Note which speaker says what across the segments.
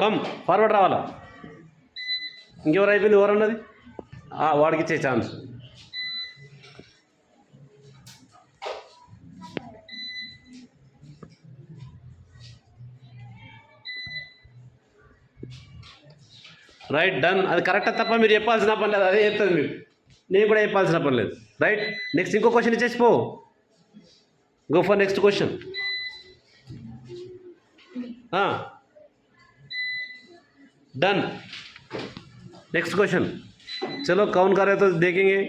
Speaker 1: Come forward రావాలా. ఇంకెవరు అయిపోయింది? ఎవరన్నది వాడికి ఇచ్చే ఛాన్స్. Right, done. అది కరెక్టా తప్ప మీరు చెప్పాల్సిన పని లేదు, అదే చెప్తుంది మీరు. నేను కూడా చెప్పాల్సిన పని లేదు. రైట్, నెక్స్ట్ ఇంకో క్వశ్చన్ ఇచ్చేసిపో. Go for next question. Done. Next question. చలో కౌన్ కరేతో దేకింగే.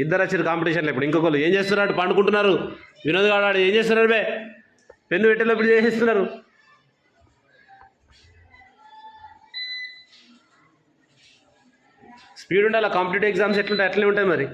Speaker 1: ఇద్దరు వచ్చారు కాంపిటీషన్లో. ఇప్పుడు ఇంకొకరు ఏం చేస్తున్నారు? పండుకుంటున్నారు. వినోద్ గారు ఏం చేస్తున్నారు? బే పెన్ను పెట్టేటప్పుడు చేసేస్తున్నారు. స్పీడ్ ఉండాలి. కాంపిటేటివ్ ఎగ్జామ్స్ ఎట్లుంటాయి అట్లనే ఉంటాయి మరి.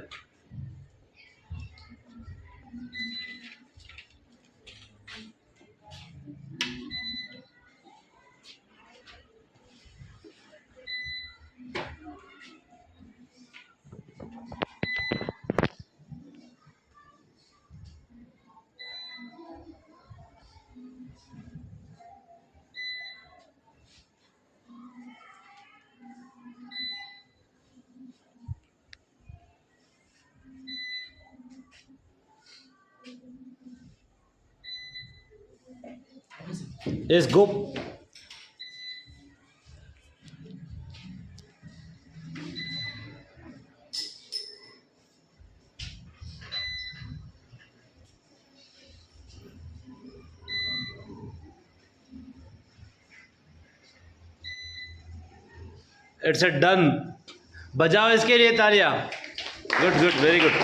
Speaker 1: Yes, go. It's a done. बजाओ इसके लिए तालियां. Good, good, very good.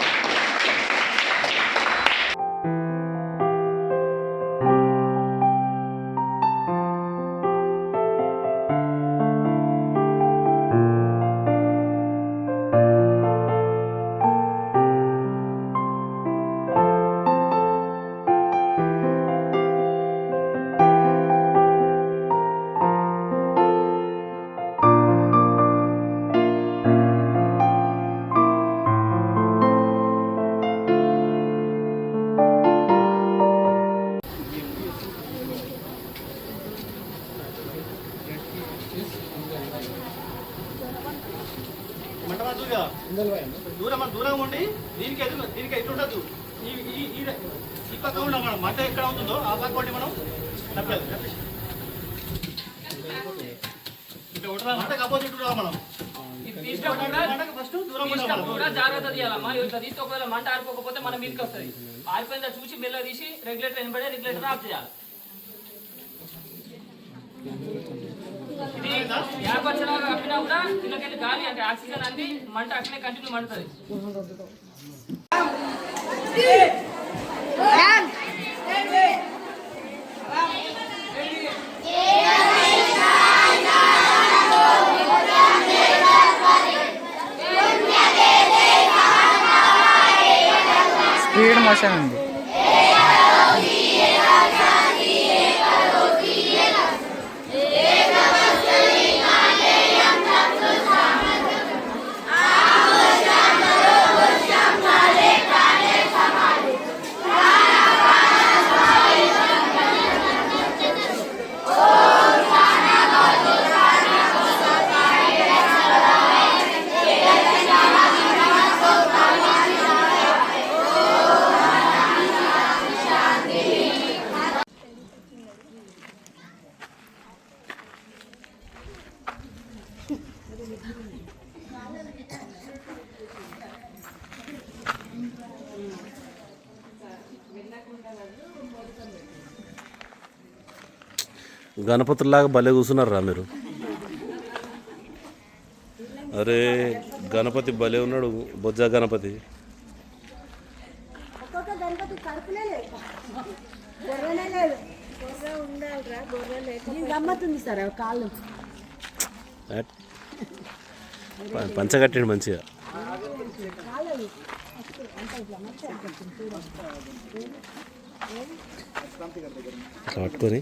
Speaker 1: దూరం ఉండి దీనికి ఎట్లుండదు. ఈ పక్క ఉన్నాం మనం. మంట ఎక్కడ ఉంటుందో ఆ పక్క ఉండి మనం తప్పలేదు. మంటకు అపోజిట్ మనం
Speaker 2: జాగ్రత్త తీయాలమ్మా. ఇట్లా తీస్తే ఒకవేళ మంట ఆరిపోకపోతే మనం మీదకి వస్తుంది. ఆరిపోయిందా చూసి మెల్ల తీసి రెగ్యులేటర్ వెనబడే రెగ్యులేటర్ ఆఫ్ చేయాలి. ఇది ఏర్పరచలా కప్పినా కూడా దీనికెళ్ళి గాలి అంటే ఆక్సిజన్ అంది మంట అట్లనే కంటిన్యూ మండుతుంది.
Speaker 3: స్పీడ్ మోషన్ ఉంది.
Speaker 1: గణపతుల్లాగా భలే కూర్చున్నారా మీరు. అరే గణపతి భలే ఉన్నాడు. బొజ్జ గణపతి. పంచగట్టిండు మంచిగా. ఇట్లా పట్టుకొని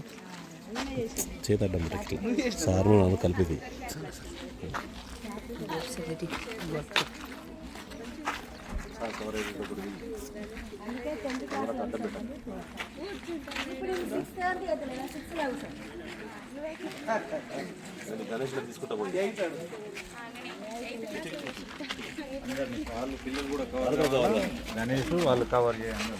Speaker 1: చేతడ్డం ఇట్లా సారు నన్ను కలిపి గణేష్ తీసుకుంటా పోయి
Speaker 4: గణేష్ వాళ్ళు కవర్ చేయండి.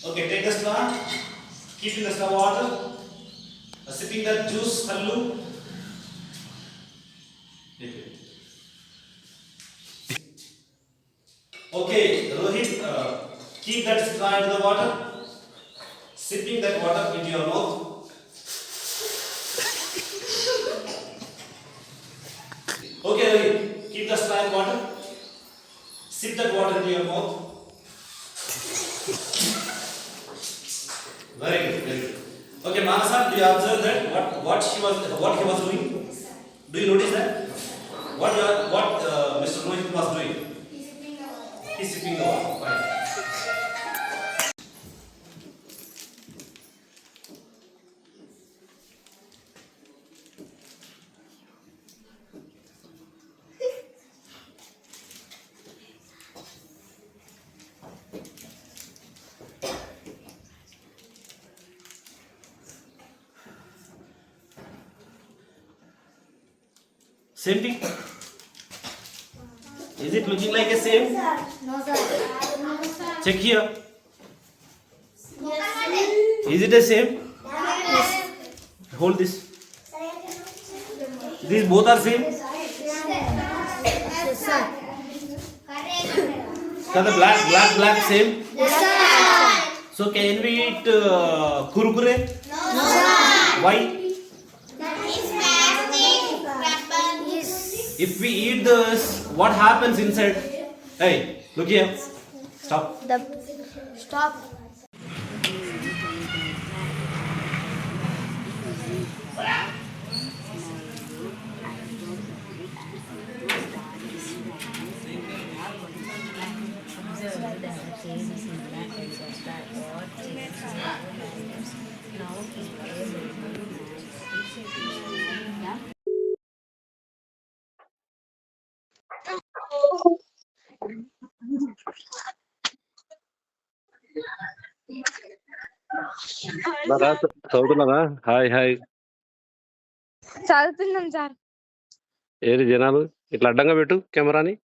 Speaker 1: Okay, take the straw, keep in the straw water, sipping the juice, hallu. Okay, Rohit, keep that straw into the water, sipping that water into your mouth. Okay, Rohit, keep the straw in water, sip that water into your mouth. Very good, very good. Okay, Manasa, do you observe that what he was doing? Do you notice that? What Mr. Rohit was doing? He's sipping the water. Fine. Same thing. Is it looking like a same?
Speaker 5: No, sir. No, sir.
Speaker 1: Check here. Is it the same?
Speaker 5: Yes.
Speaker 1: Hold this. These both are same.
Speaker 5: Yes, sir.
Speaker 1: So the black same.
Speaker 5: Yes, sir.
Speaker 1: So can we eat kurkure?
Speaker 5: No, sir.
Speaker 1: Why?
Speaker 5: It's plastic wrapper. Yes.
Speaker 1: If we eat this, what happens inside? Hey, look here. Stop.
Speaker 5: Stop.
Speaker 1: చదువుతున్నావా? Hi hi.
Speaker 6: చదువుతున్నాం sir.
Speaker 1: ఏది జనాలు ఇట్లా అడ్డంగా పెట్టు కెమెరాని.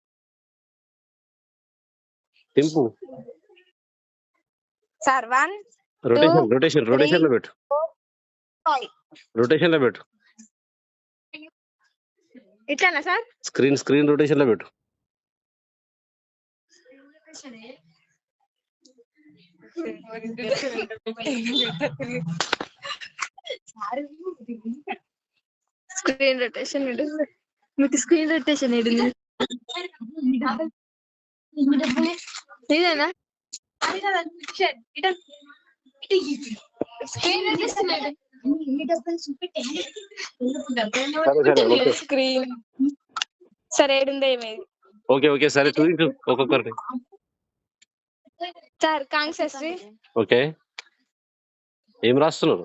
Speaker 1: Thimphu.
Speaker 6: Sir 1
Speaker 1: rotation లో పెట్టు.
Speaker 6: 5
Speaker 1: రొటేషన్ లో పెట్టు.
Speaker 6: ఇట్లానా సార్?
Speaker 1: స్క్రీన్ రొటేషన్ లో పెట్టు.
Speaker 6: స్క్రీన్ రొటేషన్ మీకు స్క్రీన్ రొటేషన్ ఇదేనా? స్క్రీన్ సరే ఏడుందో ఏమేది.
Speaker 1: ఓకే సరే చూపించు ఒక్కొక్కరిని.
Speaker 6: సార్ కాన్సెస్ట్రీ.
Speaker 1: ఓకే, ఏం రాస్తున్నారు?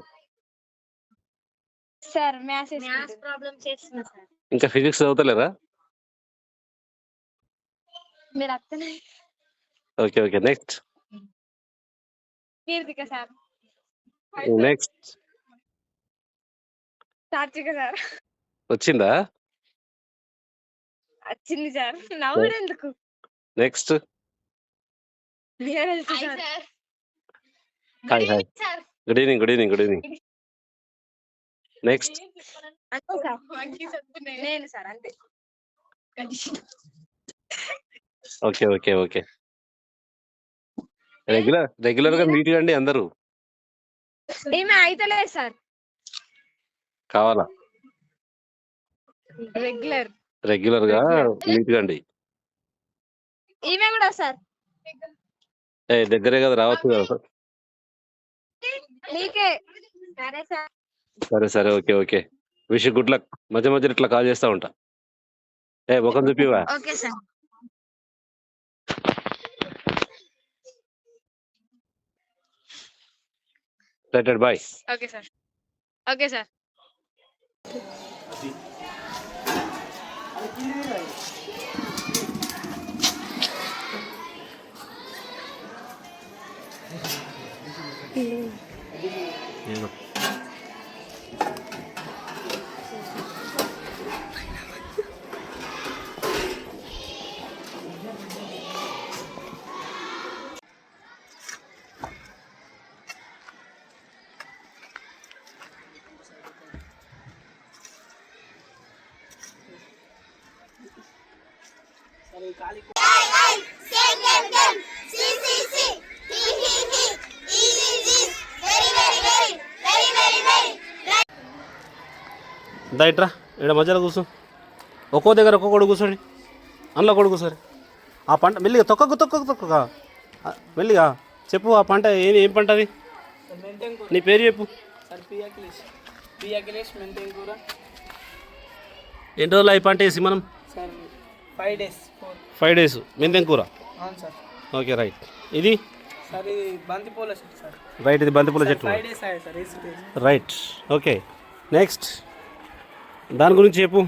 Speaker 6: సార్ మ్యాథ్స్ ప్రాబ్లమ్ చేస్తున్నా సార్.
Speaker 1: ఇంకా ఫిజిక్స్ చదువుతలేరా?
Speaker 6: మీరు అత్తనే
Speaker 1: okay okay next
Speaker 6: Keerthika sir
Speaker 1: next
Speaker 6: Sathvika sir
Speaker 1: వచ్చిందా?
Speaker 6: వచ్చింది సార్ నవ్వుడు ఎందుకు
Speaker 1: నెక్స్ట్
Speaker 6: మీరే తెలుసు sir
Speaker 1: hi hi good evening good evening good evening next
Speaker 6: అంతే సార్ నేను సార్ అంతే
Speaker 1: ఓకే ఓకే ఓకే రెగ్యులర్గా మీట్ కండి అందరూ
Speaker 6: ఏమే అయితలేదు సార్
Speaker 1: కావాలా? రెగ్యులర్గా మీట్ కండి.
Speaker 6: ఈమె కూడా సార్
Speaker 1: దగ్గరే కదా రావచ్చు కదా.
Speaker 6: నీకే సరే సార్
Speaker 1: సరే సరే okay okay wish good luck. మధ్య మధ్యలో ఇట్లా కాల్ చేస్తా ఉంటా. ముఖం చూపివా?
Speaker 6: Okay sir
Speaker 1: right bye.
Speaker 6: Okay sir okay sir
Speaker 5: Same, same. See. He. Easy. Very.
Speaker 1: దయట్రా ఇక్కడ మధ్యలో కూర్చో. ఒక్కో దగ్గర ఒక్కొక్కడు కూర్చోండి. అందులో ఒకడు కూర్చోండి. ఆ పంట మెల్లిగా తొక్కగా మెల్లిగా చెప్పు. ఆ పంట ఏం పంట అది? నీ పేరు చెప్పు. ఎన్ని రోజులు ఈ పంట వేసి మనం?
Speaker 3: 5 days
Speaker 1: 5 days. మెంతెం కూర.
Speaker 3: అవును సార్.
Speaker 1: Okay right. ఇది
Speaker 3: సార్ ఇది బంతిపూల చెట్టు సార్.
Speaker 1: రైట్, ఇది బంతిపూల చెట్టు.
Speaker 3: 5 days అయ్యాయి సార్.
Speaker 1: రైట్ ఓకే నెక్స్ట్ దాని గురించి చెప్పు.